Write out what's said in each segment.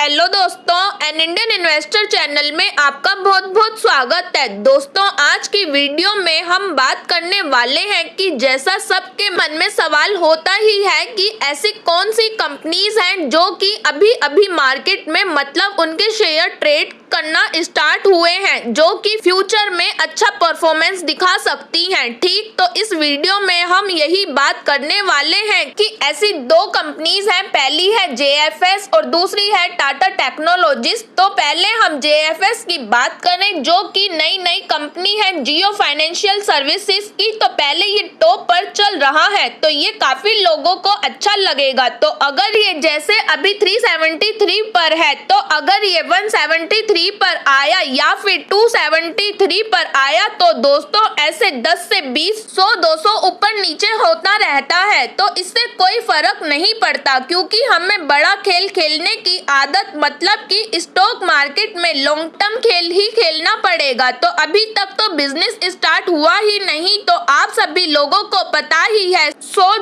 Hello दोस्तों, an Indian investor channel में आपका बहुत बहुत स्वागत है। दोस्तों, आज की वीडियो में हम बात करने वाले हैं कि जैसा सबके मन में सवाल होता ही है कि ऐसी कौन सी कंपनीज हैं जो कि अभी अभी मार्केट में मतलब उनके शेयर ट्रेड करना स्टार्ट हुए हैं, जो कि फ्यूचर में अच्छा परफॉर्मेंस दिखा सकती हैं। ठीक, तो इस वीडियो में हम यही बात करने वाले हैं कि ऐसी दो कंपनीज हैं, पहली है JFS और दूसरी है टाटा टेक्नोलॉजीज। तो पहले हम JFS की बात करें, जो कि नई कंपनी है जियो फाइनेंशियल सर्विसेज की। तो पहले ये टॉप पर चल रहा है, तो ये काफी लोगों को अच्छा लगेगा। तो अगर ये जैसे अभी 373 पर है, तो अगर ये 173 पर आया या फिर 273 पर आया, तो दोस्तों ऐसे 10 से 20, 100, 200 ऊपर नीचे होता रहता है। तो इससे कोई फर्क नहीं पड़ता, क्योंकि हमें बड़ा खेल खेलने की आदत मतलब कि स्टॉक मार्केट में लॉन्ग टर्म खेल ही खेलना पड़ेगा। तो अभी तक तो बिजनेस स्टार्ट हुआ ही नहीं, तो आप सभी लोगों को पता ही है।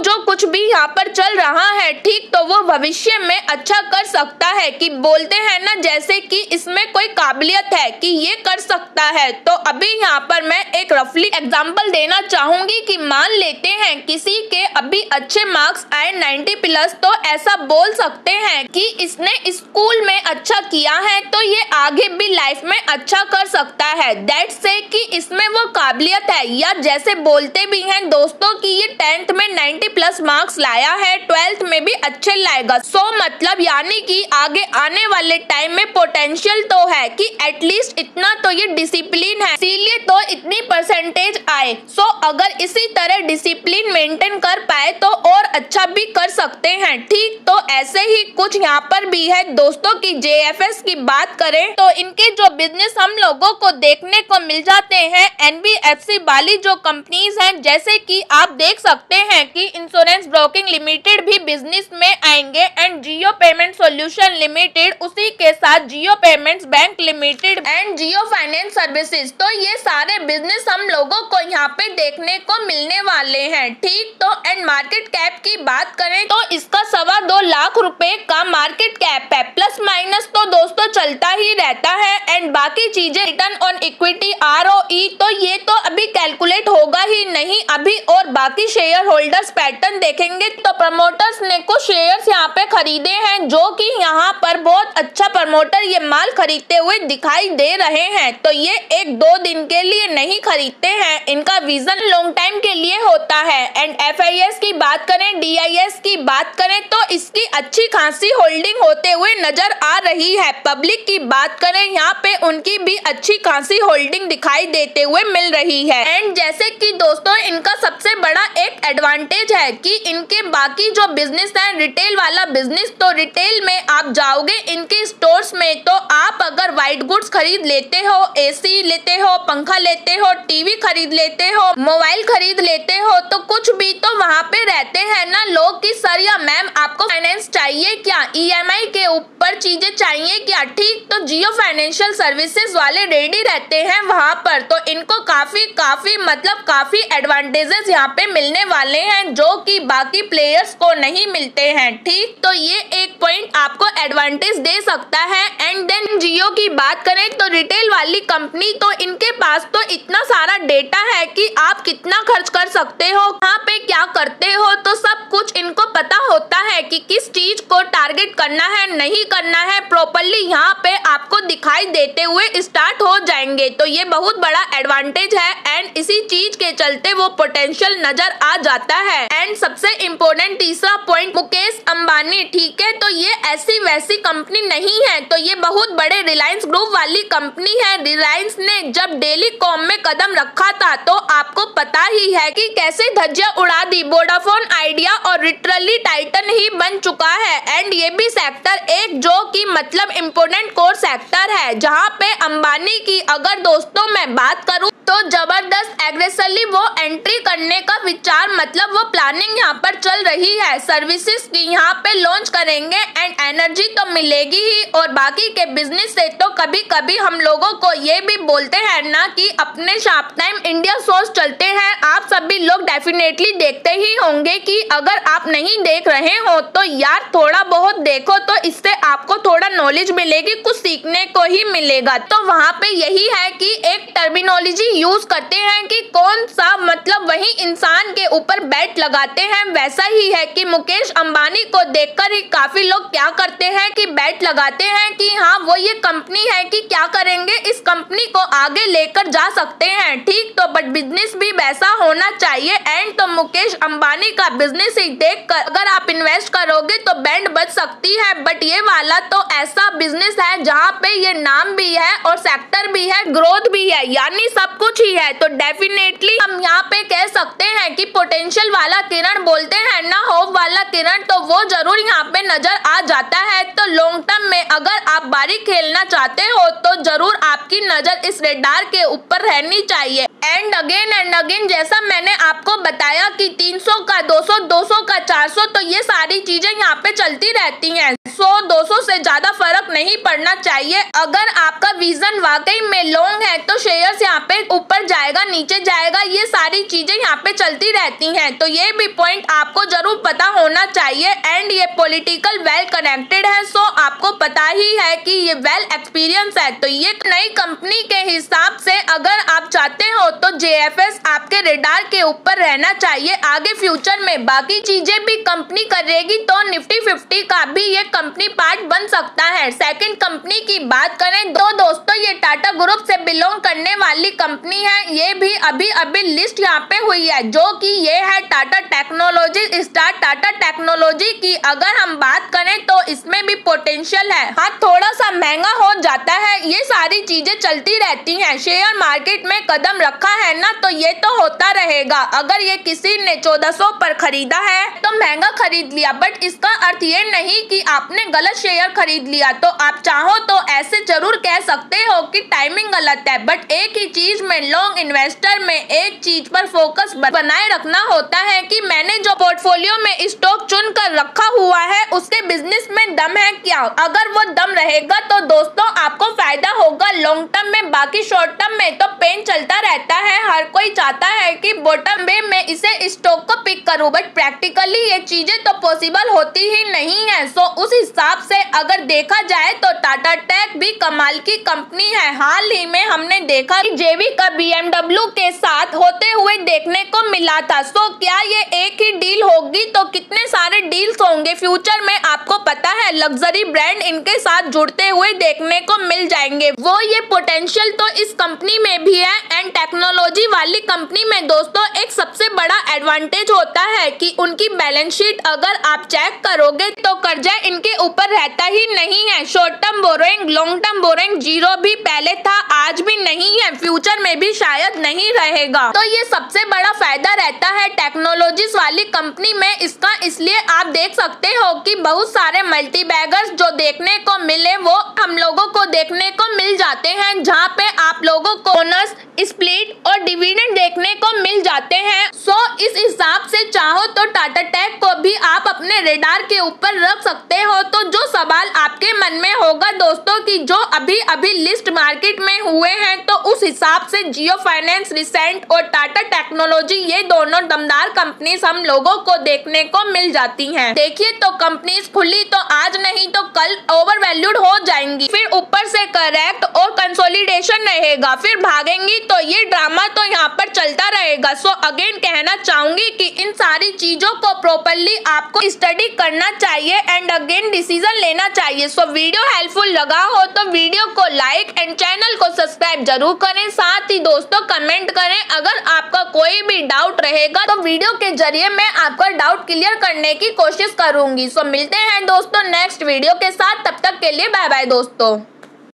जो कुछ भी यहाँ पर चल रहा है, ठीक, तो वो भविष्य में अच्छा कर सकता है। कि बोलते हैं ना, जैसे कि इसमें कोई काबिलियत है कि ये कर सकता है। तो अभी यहाँ पर मैं एक रफली एग्जांपल देना चाहूंगी कि मान लेते हैं किसी के अभी अच्छे मार्क्स आए 90 प्लस, तो ऐसा बोल सकते हैं कि इसने स्कूल में अच्छा किया है, तो ये आगे भी लाइफ में अच्छा कर सकता है। दैट्स से कि इसमें वो काबिलियत है। या जैसे बोलते भी हैं दोस्तों कि ये 10th में 90 प्लस मार्क्स लाया है, 12th में भी अच्छे लाएगा। मतलब यानी कि आगे आने वाले टाइम में पोटेंशियल तो है कि एटलीस्ट इतना तो ये डिसिप्लिन है, इसीलिए तो इतनी परसेंटेज आए। अगर इसी तरह डिसिप्लिन मेंटेन कर पाए तो और अच्छा भी कर सकते हैं। ठीक, तो ऐसे ही कुछ यहाँ पर भी है दोस्तों की JFS की बात करें तो इनके जो बिजनेस हम लोगों को देखने को मिल जाते हैं NBFC वाली जो कंपनीज हैं, जैसे कि आप देख सकते हैं कि इंश्योरेंस ब्रोकिंग लिमिटेड भी बिजनेस में आएंगे and Jio payment solution limited, उसी के साथ Jio payments bank limited and Jio finance services. तो ये सारे बिजनेस हम लोगों को यहाँ पे देखने को मिलने वाले हैं। ठीक, तो एंड मार्केट कैप की बात करें तो इसका 2.25 लाख रुपए का मार्केट कैप है। प्लस माइनस तो दोस्तों चलता ही रहता है एंड बाकी चीजें रिटर्न ऑन इक्विटी ROE, तो ये तो अभी कैलकुलेट होगा ही नहीं अभी। और बाकी शेयर होल्डर्स पैटर्न देखेंगे तो प्रमोटर्स ने कुछ शेयर्स यहाँ पे खरीदे हैं, जो कि यहाँ पर बहुत अच्छा प्रमोटर ये माल खरीदते हुए दिखाई दे रहे हैं। तो ये 1-2 दिन के लिए नहीं खरीदते हैं, इनका विजन लॉन्ग टाइम के लिए होता है। एंड FIS की बात करें, DIS की बात करें तो इसकी अच्छी खासी होल्डिंग होते हुए नजर आ रही है। पब्लिक की बात करें, यहाँ पे उनकी भी अच्छी खासी होल्डिंग दिखाई देते हुए मिल रही है। एंड जैसे कि दोस्तों इनका सबसे बड़ा एक एडवांटेज है कि इनके बाकी जो बिजनेस है रिटेल वाला बिजनेस, तो रिटेल में आप जाओगे इनके स्टोर्स में, तो आप अगर व्हाइट गुड्स खरीद लेते हो, AC लेते हो, पंखा लेते हो, TV खरीद लेते हो, मोबाइल खरीद लेते हो, तो कुछ भी तो वहाँ पे रहते हैं ना लोग कि सर या मैम आपको फाइनेंस चाहिए क्या, EMI के ऊपर चीजें चाहिए क्या। ठीक, तो जियो फाइनेंशियल सर्विसेज वाले रेडी रहते हैं वहाँ पर। तो इनको काफी एडवांटेजेस यहाँ पे मिलने वाले हैं, जो कि बाकी प्लेयर्स को नहीं मिलते हैं। ठीक, तो ये एक पॉइंट आपको एडवांटेज दे सकता है। एंड देन जियो की बात करें तो रिटेल वाली कंपनी, तो इनके पास तो इतना सारा डेटा है कि आप कितना खर्च कर सकते हो, कहाँ पे क्या करते हो, तो सब कुछ इनको पता होता है कि किस चीज को टारगेट करना है, नहीं करना है, प्रॉपरली यहाँ पे आपको दिखाई देते हुए स्टार्ट हो जाएंगे। तो ये बहुत बड़ा एडवांटेज है एंड इसी चीज के चलते वो पोटेंशियल नजर आ जाता है। एंड सबसे इम्पोर्टेंट तीसरा पॉइंट, मुकेश अंबानी। ठीक है, तो ये ऐसी वैसी कंपनी नहीं है, तो ये बहुत बड़े रिलायंस ग्रुप वाली कंपनी है। रिलायंस ने जब टेलीकॉम में कदम रखा था, तो आपको पता ही है कि कैसे धज्जियां उड़ा दी। वोडाफोन आइडिया और लिटरली टाइटन ही बन चुका है। एंड ये भी सेक्टर एक जो कि मतलब इम्पोर्टेंट कोर सेक्टर है, जहाँ पे अंबानी की अगर दोस्तों मैं बात करूँ तो जबरदस्त एग्रेसिवली वो एंट्री करने का विचार मतलब वो प्लानिंग यहाँ पर चल रही है। सर्विसेज की यहाँ पे लॉन्च करेंगे एंड एनर्जी तो मिलेगी ही, और बाकी के बिजनेस से तो कभी कभी हम लोगों को ये भी बोलते हैं ना कि अपने शार्प टाइम इंडिया शोज चलते हैं, आप सभी लोग डेफिनेटली देखते ही होंगे कि अगर आप नहीं देख रहे हो तो यार थोड़ा बहुत देखो, तो इससे आपको थोड़ा नॉलेज मिलेगी, कुछ सीखने को ही मिलेगा। तो वहाँ पे यही है कि एक टर्मिनोलॉजी यूज करते हैं कि कौन सा मतलब वही इंसान के ऊपर बैट लगाते हैं। वैसा ही है कि मुकेश अंबानी को देखकर ही काफी लोग क्या करते हैं कि बैट लगाते हैं कि हाँ वो ये कंपनी है कि क्या करेंगे, इस कंपनी को आगे लेकर जा सकते हैं, ठीक। तो बट बिजनेस भी वैसा होना चाहिए एंड तो मुकेश अंबानी का बिजनेस ही देखकर अगर आप इन्वेस्ट करोगे तो बैंड बच सकती है। बट ये वाला तो ऐसा बिजनेस है जहाँ पे ये नाम भी है और सेक्टर भी है, ग्रोथ भी है, यानी सब कुछ ही है। तो डेफिनेटली हम यहाँ पे कह सकते हैं कि पोटेंशियल वाला किरण बोलते हैं ना, होप वाला किरण, तो वो जरूर यहाँ पे नजर आ जाता है। तो लॉन्ग टर्म में अगर आप बारीक खेलना चाहते हो तो जरूर आपकी नजर इस रेडार के ऊपर रहनी चाहिए। एंड अगेन जैसा मैंने आपको बताया कि 300 का 200, 200 का 400, तो ये सारी चीजें यहाँ पे चलती रहती हैं। 100-200 से ज्यादा फर्क नहीं पड़ना चाहिए। अगर आपका विजन वाकई में लॉन्ग है तो शेयर्स यहाँ पे ऊपर जाएगा, नीचे जाएगा, ये सारी चीजें यहाँ पे चलती रहती हैं। तो ये भी पॉइंट आपको जरूर पता होना चाहिए। एंड ये पॉलिटिकल वेल कनेक्टेड है, सो आपको पता ही है कि ये वेल एक्सपीरियंस है। तो ये नई कंपनी के हिसाब से अगर आप चाहते हो तो JFS आपके रेडार के ऊपर रहना चाहिए आगे फ्यूचर में। बाकी चीजें भी कंपनी करेगी तो निफ्टी 50 का भी ये कंपनी पार्ट बन सकता है। सेकंड कंपनी की बात करें तो दोस्तों ये टाटा ग्रुप से बिलोंग करने वाली कंपनी है। ये भी अभी लिस्ट यहाँ पे हुई है, जो कि ये है Tata technology star. Tata technology की अगर हम बात करें तो इसमें भी पोटेंशियल है। हाँ थोड़ा सा महंगा हो जाता है, ये सारी चीजें चलती रहती हैं। शेयर मार्केट में कदम रखा है ना तो ये तो होता रहेगा। अगर ये किसी ने 1400 पर खरीदा है तो महंगा खरीद लिया, बट इसका अर्थ ये नहीं कि आपने गलत शेयर खरीद लिया। तो आप चाहो तो ऐसे जरूर कह सकते हो कि टाइमिंग गलत है, बट एक ही चीज में लॉन्ग इन्वेस्टर में एक चीज पर फोकस बनाए रखना होता है कि मैंने जो पोर्टफोलियो में स्टॉक चुन कर रखा हुआ है उसके बिजनेस में दम है क्या। अगर वो दम रहेगा तो दोस्तों आपको फायदा होगा लॉन्ग टर्म में। बाकी शॉर्ट टर्म में तो पेन चलता रहता है, हर कोई चाहता है कि बॉटम वे में इसे स्टॉक को पिक करूं, बट प्रैक्टिकली ये चीजें तो पॉसिबल होती ही नहीं है। सो उस हिसाब से अगर देखा जाए तो टाटा टेक भी कमाल की कंपनी है। हाल ही में हमने देखा कि जेवी का BMW के साथ होते हुए देखने को मिला था। सो क्या ये एक ही डील होगी तो कितने सारे डील्स होंगे फ्यूचर में, आपको पता है लग्जरी ब्रांड इनके साथ जुड़ते हुए देखने को मिल जाएंगे। वो ये पोटेंशियल तो इस कंपनी में भी है। एंड टेक्नोलॉजी वाली कंपनी में दोस्तों एक सबसे बड़ा एडवांटेज होता है कि उनकी बैलेंस शीट अगर आप चेक करोगे तो कर्जा इनके ऊपर रहता ही नहीं है। Short term borrowing, long term borrowing zero भी पहले था, आज भी नहीं है, फ्यूचर में भी शायद नहीं रहेगा। तो ये सबसे बड़ा फायदा रहता है टेक्नोलॉजीज वाली कंपनी में इसका। इसलिए आप देख सकते हो कि बहुत सारे मल्टी बैगर्स जो देखने को मिले वो हम लोगों को देखने को मिल जाते हैं, जहाँ पे आप लोगों को बोनस, स्प्लिट और डिविडेंड देखने को मिल जाते हैं। सो इस हिसाब से चाहो तो टाटा टेक को भी आप अपने रेडार के ऊपर रख सकते हो। तो जो सवाल आपके मन में होगा दोस्तों कि जो अभी लिस्ट मार्केट में हुए हैं तो उस हिसाब से जियो फाइनेंस, रिसेंट और टाटा टेक्नोलॉजी ये दोनों दमदार कंपनीज हम लोगों को देखने को मिल जाती हैं। देखिए तो कंपनीज खुली तो आज नहीं तो कल ओवर वैल्यूड हो जाएंगी, फिर ऊपर से करेक्ट और कंसोलिडेशन रहेगा, फिर भागेंगी, तो ये ड्रामा तो यहाँ पर चलता रहेगा। सो अगेन कहना चाहूंगी कि इन सारी चीजों को प्रॉपर्ली आपको स्टडी करना चाहिए एंड अगेन डिसीजन लेना चाहिए। सो वीडियो हेल्पफुल लगा हो तो वीडियो को लाइक एंड चैनल को सब्सक्राइब जरूर करें, साथ ही दोस्तों कमेंट करें। अगर आपका कोई भी डाउट रहेगा तो वीडियो के जरिए मैं आपका डाउट क्लियर करने की कोशिश करूंगी। सो मिलते हैं दोस्तों नेक्स्ट वीडियो के साथ, तब तक के लिए बाय बाय दोस्तों।